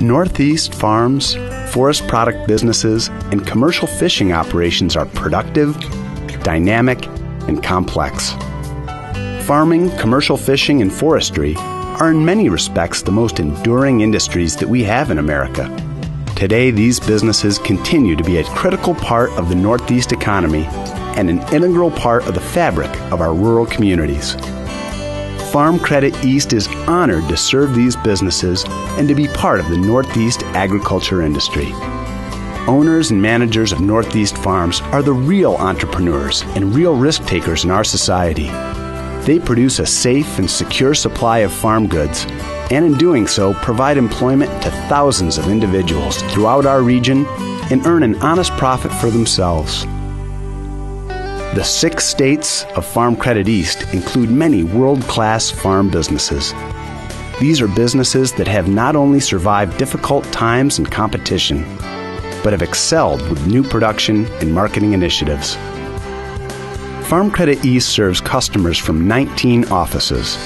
Northeast farms, forest product businesses, and commercial fishing operations are productive, dynamic, and complex. Farming, commercial fishing, and forestry are in many respects the most enduring industries that we have in America. Today, these businesses continue to be a critical part of the Northeast economy and an integral part of the fabric of our rural communities. Farm Credit East is honored to serve these businesses and to be part of the Northeast agriculture industry. Owners and managers of Northeast farms are the real entrepreneurs and real risk takers in our society. They produce a safe and secure supply of farm goods, and in doing so, provide employment to thousands of individuals throughout our region and earn an honest profit for themselves. The 6 states of Farm Credit East include many world-class farm businesses. These are businesses that have not only survived difficult times and competition, but have excelled with new production and marketing initiatives. Farm Credit East serves customers from 19 offices,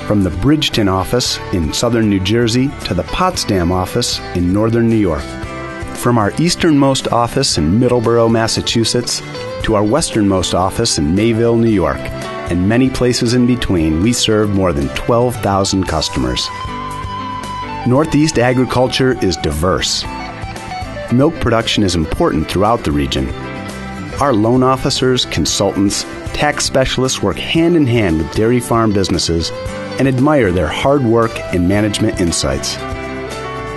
from the Bridgeton office in southern New Jersey to the Potsdam office in northern New York. From our easternmost office in Middleborough, Massachusetts, to our westernmost office in Mayville, New York, and many places in between, we serve more than 12,000 customers. Northeast agriculture is diverse. Milk production is important throughout the region. Our loan officers, consultants, tax specialists work hand in hand with dairy farm businesses and admire their hard work and management insights.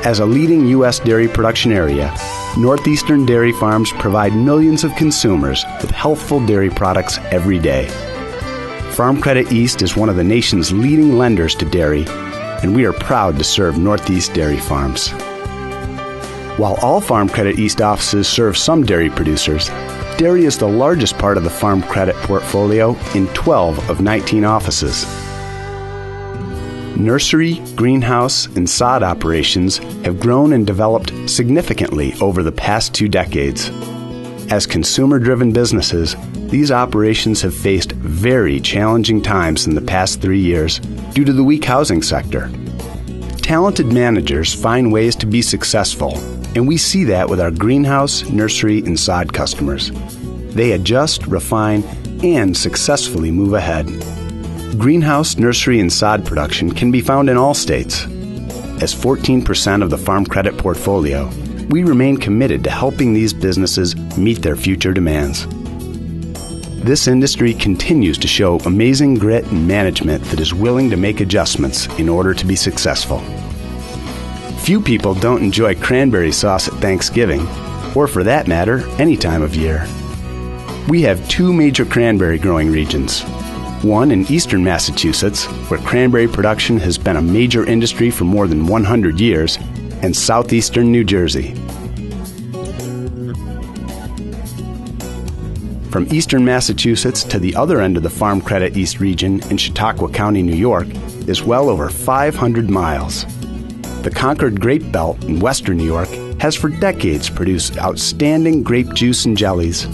As a leading U.S. dairy production area, Northeastern dairy farms provide millions of consumers with healthful dairy products every day. Farm Credit East is one of the nation's leading lenders to dairy, and we are proud to serve Northeast dairy farms. While all Farm Credit East offices serve some dairy producers, dairy is the largest part of the Farm Credit portfolio in 12 of 19 offices. Nursery, greenhouse, and sod operations have grown and developed significantly over the past 2 decades. As consumer-driven businesses, these operations have faced very challenging times in the past 3 years due to the weak housing sector. Talented managers find ways to be successful, and we see that with our greenhouse, nursery, and sod customers. They adjust, refine, and successfully move ahead. Greenhouse, nursery, and sod production can be found in all states. As 14% of the Farm Credit portfolio, we remain committed to helping these businesses meet their future demands. This industry continues to show amazing grit and management that is willing to make adjustments in order to be successful. Few people don't enjoy cranberry sauce at Thanksgiving, or for that matter, any time of year. We have 2 major cranberry growing regions. One in eastern Massachusetts, where cranberry production has been a major industry for more than 100 years, and southeastern New Jersey. From eastern Massachusetts to the other end of the Farm Credit East region in Chautauqua County, New York, is well over 500 miles. The Concord Grape Belt in western New York has for decades produced outstanding grape juice and jellies.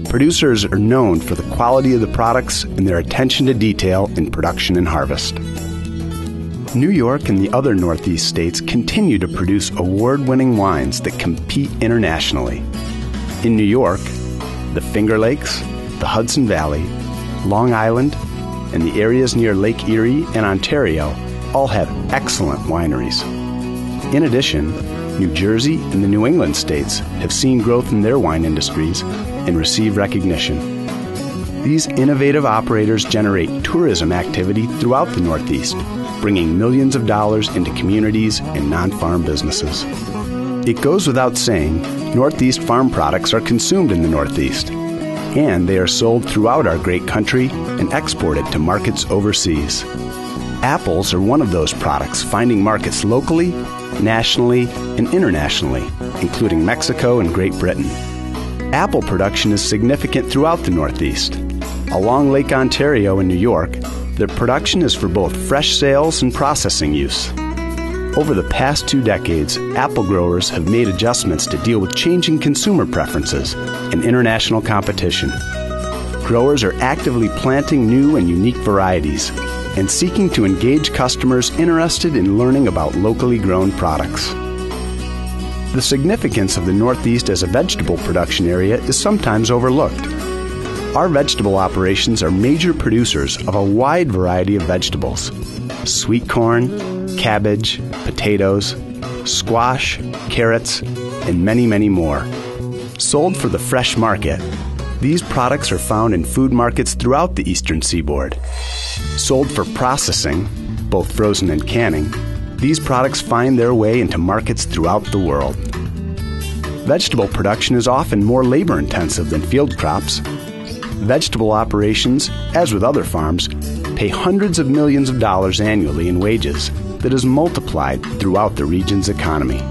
Producers are known for the quality of the products and their attention to detail in production and harvest. New York and the other Northeast states continue to produce award-winning wines that compete internationally. In New York, the Finger Lakes, the Hudson Valley, Long Island, and the areas near Lake Erie and Ontario all have excellent wineries. In addition, New Jersey and the New England states have seen growth in their wine industries and receive recognition. These innovative operators generate tourism activity throughout the Northeast, bringing millions of dollars into communities and non-farm businesses. It goes without saying, Northeast farm products are consumed in the Northeast, and they are sold throughout our great country and exported to markets overseas. Apples are one of those products, finding markets locally, nationally, and internationally, including Mexico and Great Britain. Apple production is significant throughout the Northeast. Along Lake Ontario in New York, their production is for both fresh sales and processing use. Over the past 2 decades, apple growers have made adjustments to deal with changing consumer preferences and international competition. Growers are actively planting new and unique varieties and seeking to engage customers interested in learning about locally grown products. The significance of the Northeast as a vegetable production area is sometimes overlooked. Our vegetable operations are major producers of a wide variety of vegetables: sweet corn, cabbage, potatoes, squash, carrots, and many, many more. Sold for the fresh market, these products are found in food markets throughout the Eastern Seaboard. Sold for processing, both frozen and canning, these products find their way into markets throughout the world. Vegetable production is often more labor-intensive than field crops. Vegetable operations, as with other farms, pay hundreds of millions of dollars annually in wages that is multiplied throughout the region's economy.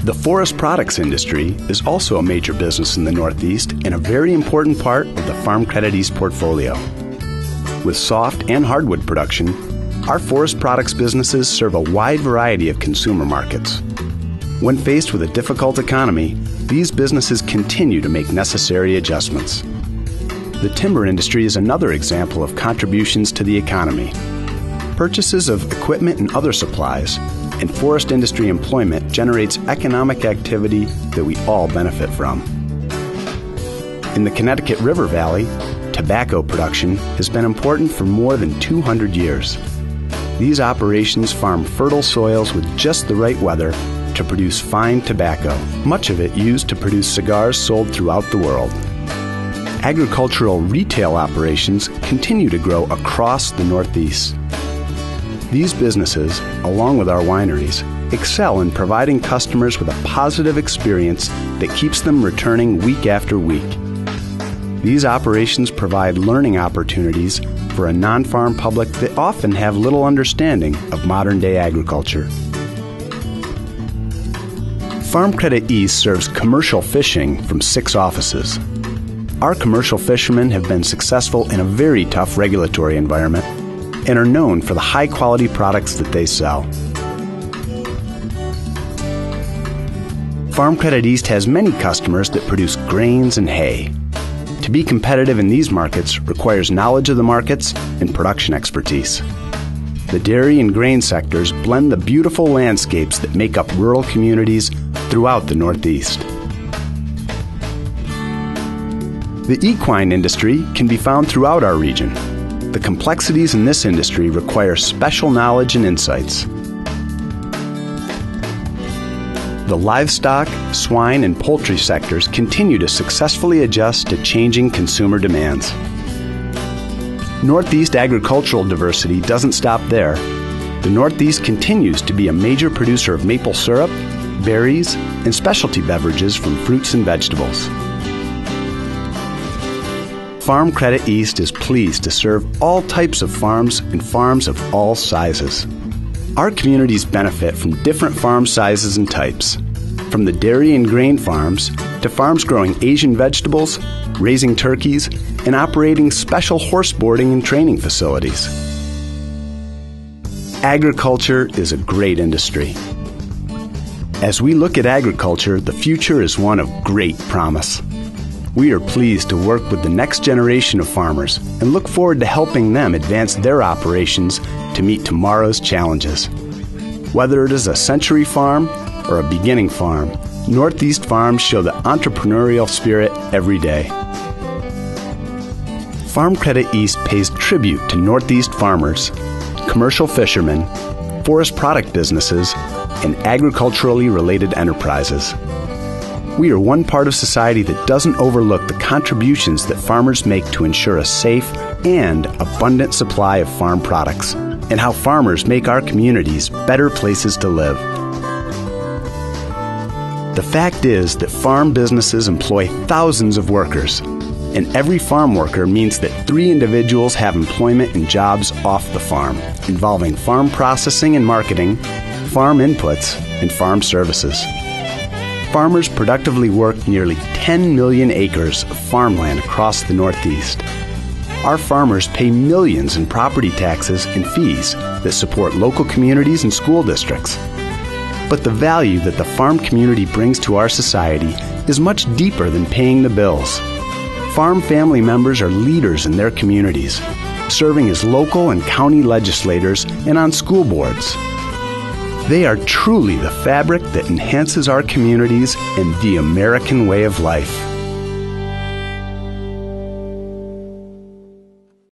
The forest products industry is also a major business in the Northeast and a very important part of the Farm Credit East portfolio. With soft and hardwood production, our forest products businesses serve a wide variety of consumer markets. When faced with a difficult economy, these businesses continue to make necessary adjustments. The timber industry is another example of contributions to the economy. Purchases of equipment and other supplies and forest industry employment generates economic activity that we all benefit from. In the Connecticut River Valley, tobacco production has been important for more than 200 years. These operations farm fertile soils with just the right weather to produce fine tobacco, much of it used to produce cigars sold throughout the world. Agricultural retail operations continue to grow across the Northeast. These businesses, along with our wineries, excel in providing customers with a positive experience that keeps them returning week after week. These operations provide learning opportunities for a non-farm public that often have little understanding of modern-day agriculture. Farm Credit East serves commercial fishing from 6 offices. Our commercial fishermen have been successful in a very tough regulatory environment and are known for the high-quality products that they sell. Farm Credit East has many customers that produce grains and hay. To be competitive in these markets requires knowledge of the markets and production expertise. The dairy and grain sectors blend the beautiful landscapes that make up rural communities throughout the Northeast. The equine industry can be found throughout our region. The complexities in this industry require special knowledge and insights. The livestock, swine, and poultry sectors continue to successfully adjust to changing consumer demands. Northeast agricultural diversity doesn't stop there. The Northeast continues to be a major producer of maple syrup, berries, and specialty beverages from fruits and vegetables. Farm Credit East is pleased to serve all types of farms and farms of all sizes. Our communities benefit from different farm sizes and types, from the dairy and grain farms to farms growing Asian vegetables, raising turkeys, and operating special horse boarding and training facilities. Agriculture is a great industry. As we look at agriculture, the future is one of great promise. We are pleased to work with the next generation of farmers and look forward to helping them advance their operations to meet tomorrow's challenges. Whether it is a century farm or a beginning farm, Northeast farms show the entrepreneurial spirit every day. Farm Credit East pays tribute to Northeast farmers, commercial fishermen, forest product businesses, and agriculturally related enterprises. We are one part of society that doesn't overlook the contributions that farmers make to ensure a safe and abundant supply of farm products, and how farmers make our communities better places to live. The fact is that farm businesses employ thousands of workers, and every farm worker means that 3 individuals have employment and jobs off the farm, involving farm processing and marketing, farm inputs, and farm services. Farmers productively work nearly 10 million acres of farmland across the Northeast. Our farmers pay millions in property taxes and fees that support local communities and school districts. But the value that the farm community brings to our society is much deeper than paying the bills. Farm family members are leaders in their communities, serving as local and county legislators and on school boards. They are truly the fabric that enhances our communities and the American way of life.